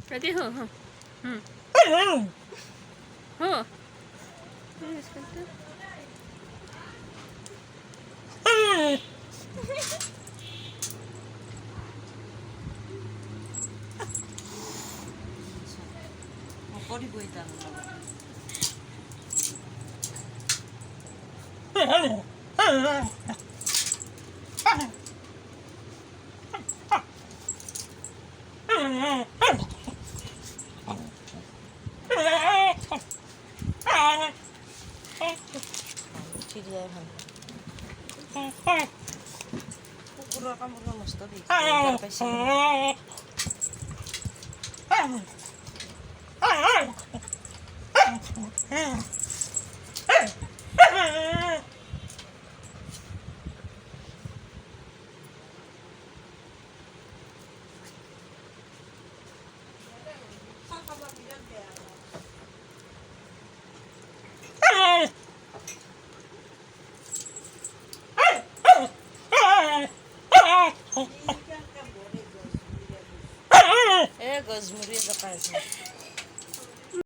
Ready? Ho, ho. Ho. 꼬리 보인다는 거. Kiriya han. Kukura ka muna mas tabi. Kaya pa siya. Gozmuriya da kaysın.